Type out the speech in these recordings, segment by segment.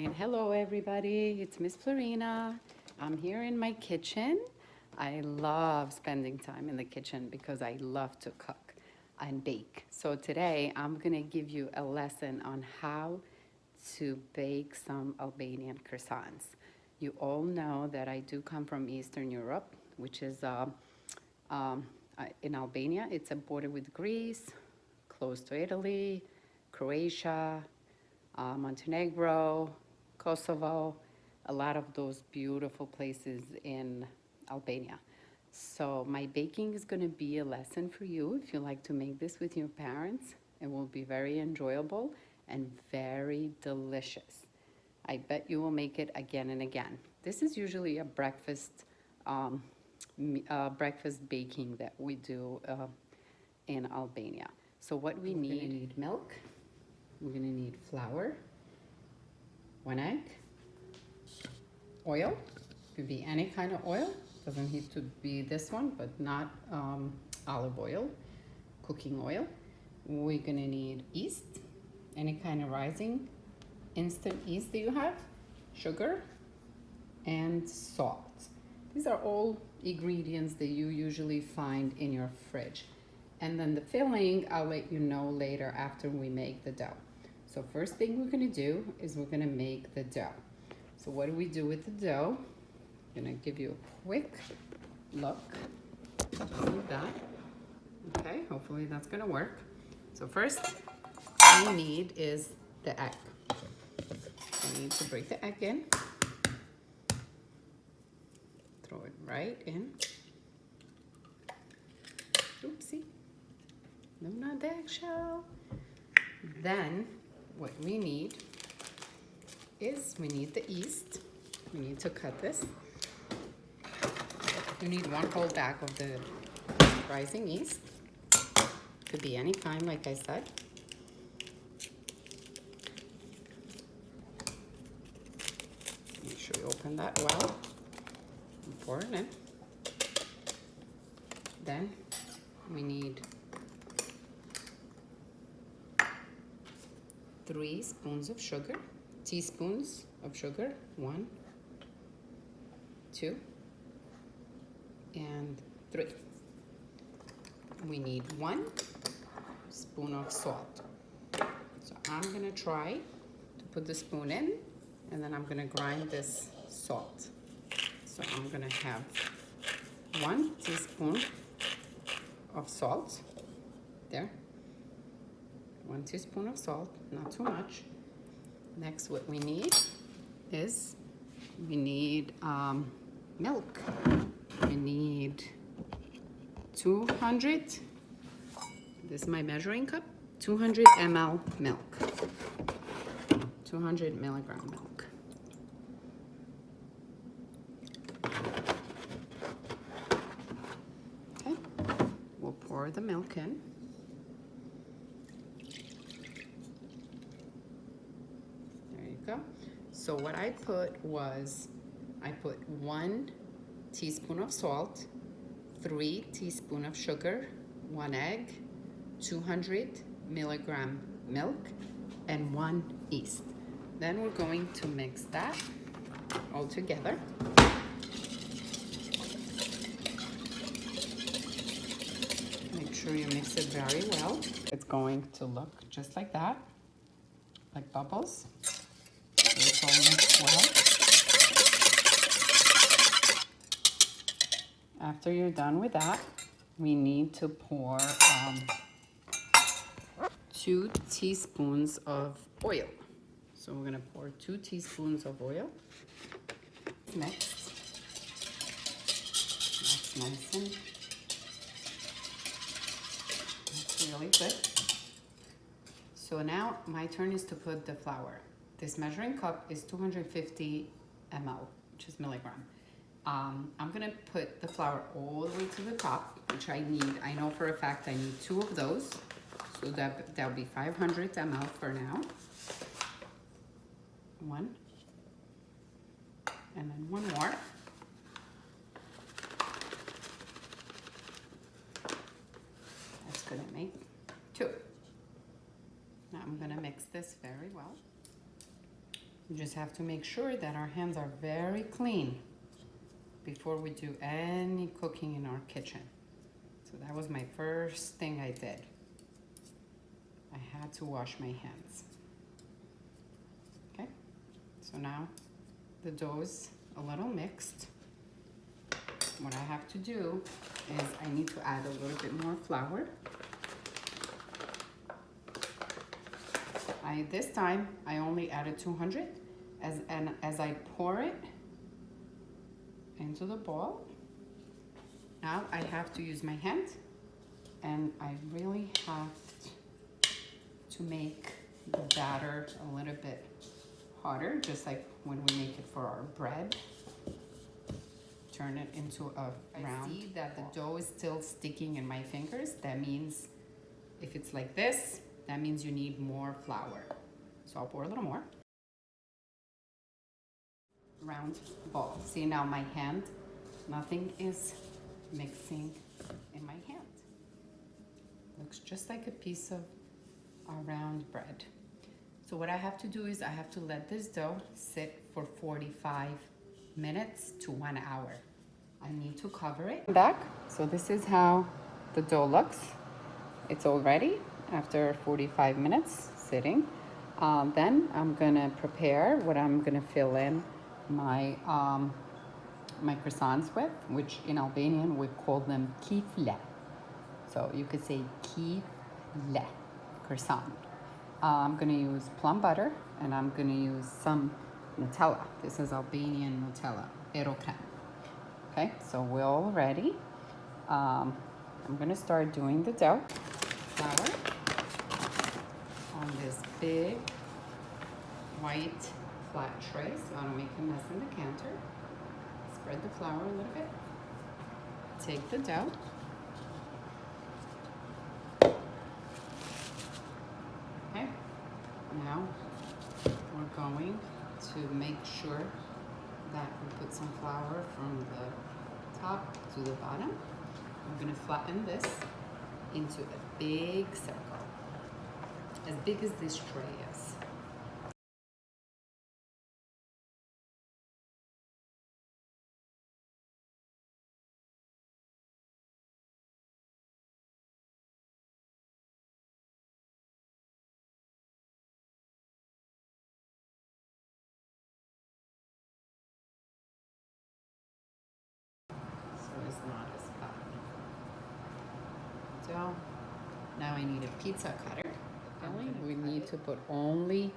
right, hello everybody, it's Miss Fleurina. I'm here in my kitchen. I love spending time in the kitchen because I love to cook and bake. So today I'm gonna give you a lesson on how to bake some Albanian croissants. You all know that I do come from Eastern Europe, which is in Albania. It's a border with Greece, close to Italy, Croatia, Montenegro, Kosovo, a lot of those beautiful places in Albania. So my baking is going to be a lesson for you if you like to make this with your parents. It will be very enjoyable and very delicious. I bet you will make it again and again. This is usually a breakfast baking that we do in Albania. So what we need milk. We're gonna need flour, 1 egg, oil, could be any kind of oil, doesn't need to be this one, but not olive oil, cooking oil. We're gonna need yeast, any kind of rising, instant yeast that you have, sugar, and salt. These are all ingredients that you usually find in your fridge. And then the filling, I'll let you know later after we make the dough. So first thing we're gonna do is we're gonna make the dough. So what do we do with the dough? I'm gonna give you a quick look, just like that. Okay, hopefully that's gonna work. So first all we need is the egg. We need to break the egg in. Throw it right in. Oopsie. No, not the eggshell. Then what we need is we need the yeast. We need to cut this. You need 1 whole bag of the rising yeast. Could be any kind, like I said. Make sure you open that well and pour it in. Then we need 3 spoons of sugar, teaspoons of sugar, 1, 2, and 3. We need 1 spoon of salt. So I'm gonna try to put the spoon in, and then I'm gonna grind this salt. So I'm gonna have 1 teaspoon of salt, there. 1 teaspoon of salt, not too much. Next, what we need is we need milk. We need 200, this is my measuring cup, 200 ml milk, 200 milligram milk. Okay, we'll pour the milk in. Go. So what I put was, I put 1 teaspoon of salt, 3 teaspoons of sugar, 1 egg, 200 milligram milk, and 1 yeast. Then we're going to mix that all together. Make sure you mix it very well. It's going to look just like that, like bubbles. It's all mixed well. After you're done with that, we need to pour 2 teaspoons of oil. So we're gonna pour 2 teaspoons of oil. Next, that's nice and that's really good. So now my turn is to put the flour. This measuring cup is 250 ml, which is milligram. I'm gonna put the flour all the way to the top, which I need. I know for a fact I need 2 of those. So that'll be 500 ml for now. 1. And then 1 more. That's gonna make 2. Now I'm gonna mix this very well. We just have to make sure that our hands are very clean before we do any cooking in our kitchen. So that was my first thing I did. I had to wash my hands. Okay, so now the dough is a little mixed. What I have to do is I need to add a little bit more flour. This time I only added 200 as I pour it into the bowl. Now I have to use my hand, and I really have to make the batter a little bit hotter, just like when we make it for our bread. Turn it into a round. I see that the dough is still sticking in my fingers. That means if it's like this, that means you need more flour. So I'll pour a little more. Round ball. See now my hand, nothing is mixing in my hand. Looks just like a piece of round bread. So what I have to do is I have to let this dough sit for 45 minutes to 1 hour. I need to cover it. Back. So this is how the dough looks. It's all ready after 45 minutes sitting. Then I'm gonna prepare what I'm gonna fill in my my croissants with, which in Albanian we call them kifle. So you could say kifle, croissant. I'm gonna use plum butter, and I'm gonna use some Nutella. This is Albanian Nutella, Ero creme. Okay, so we're all ready. I'm gonna start doing the dough. Flour on this big white flat tray, so I don't make a mess in the counter. Spread the flour a little bit. Take the dough. Okay, now we're going to make sure that we put some flour from the top to the bottom. I'm gonna flatten this into a big circle, as big as this tray is. So it's not as fat. So now I need a pizza cutter. We need to put only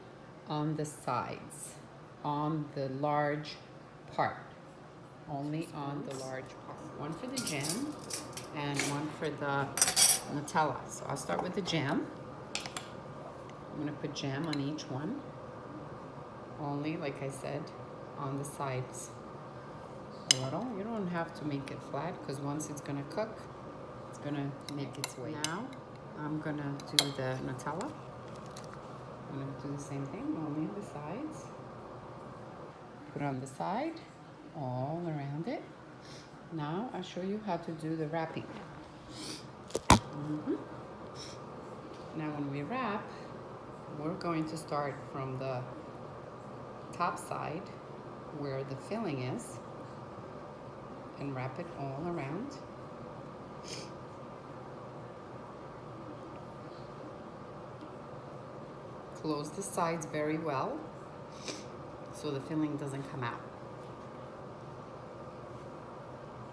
on the sides, on the large part. Only on the large part. One for the jam and one for the Nutella. So I'll start with the jam. I'm gonna put jam on each one. Only, like I said, on the sides a little. You don't have to make it flat, because once it's gonna cook, it's gonna make its way. Now I'm gonna do the Nutella. I'm gonna do the same thing, only on the sides. Put on the side, all around it. Now I'll show you how to do the wrapping. Now when we wrap, we're going to start from the top side where the filling is and wrap it all around. Close the sides very well so the filling doesn't come out.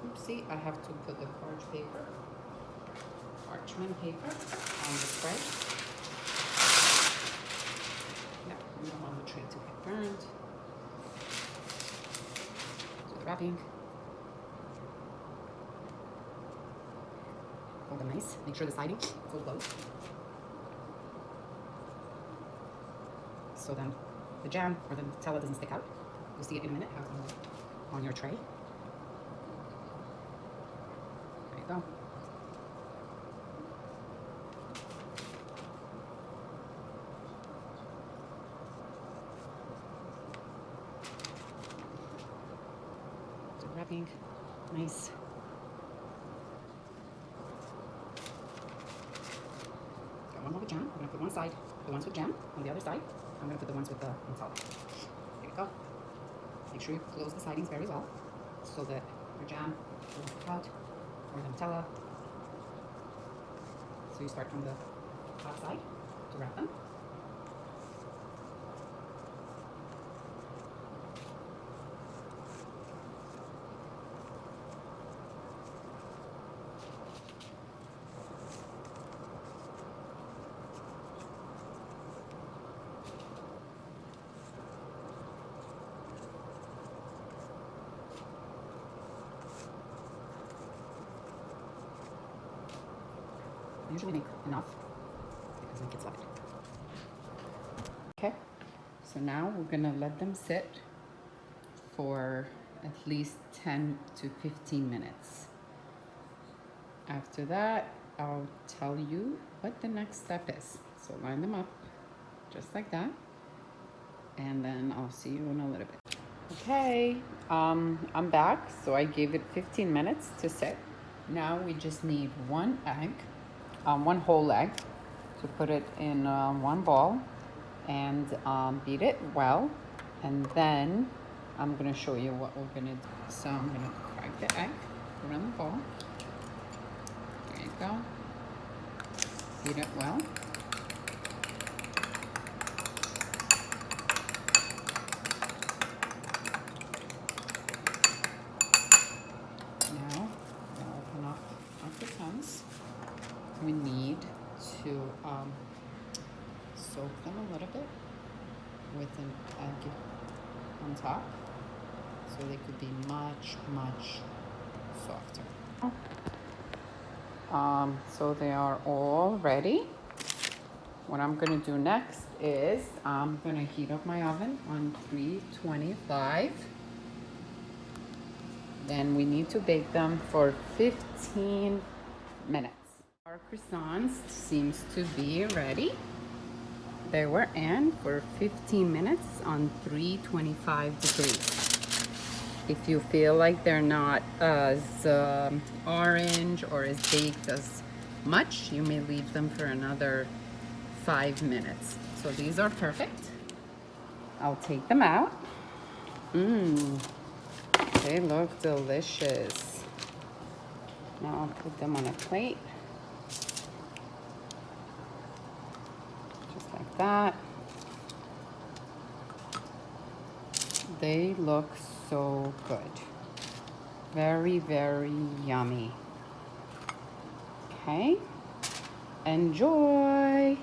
Oopsie, I have to put the parchment paper on the spread. No, we don't want the tray to get burned. Do the wrapping. Hold them nice. Make sure the siding is all closed. So then the jam or the Nutella doesn't stick out. You'll see it in a minute how it's going to look on your tray. There you go. So wrapping, nice. Got one more with jam. I'm going to put one side, the ones with jam on the other side. I'm going to put the ones with the Nutella. go. Make sure you close the sidings very well so that your jam doesn't cut or the Nutella. So you start from the top side to wrap them. I usually make enough because my kids love it. Okay, so now we're gonna let them sit for at least 10 to 15 minutes. After that, I'll tell you what the next step is. So line them up just like that, and then I'll see you in a little bit. Okay, I'm back. So I gave it 15 minutes to sit. Now we just need one egg. One whole egg, to put it in one bowl and beat it well, and then I'm gonna show you what we're gonna do. So I'm gonna crack the egg, put it in the bowl. There you go. Beat it well. Now I'll open up our croissants. We need to soak them a little bit with an egg on top so they could be much softer. So they are all ready. What I'm gonna do next is I'm gonna heat up my oven on 325. Then we need to bake them for 15 minutes. Our croissants seems to be ready. They were in for 15 minutes on 325 degrees. If you feel like they're not as orange or as baked as much, you may leave them for another 5 minutes. So these are perfect. I'll take them out. They look delicious. Now I'll put them on a plate. Like that. They look so good. Very yummy. Okay, enjoy.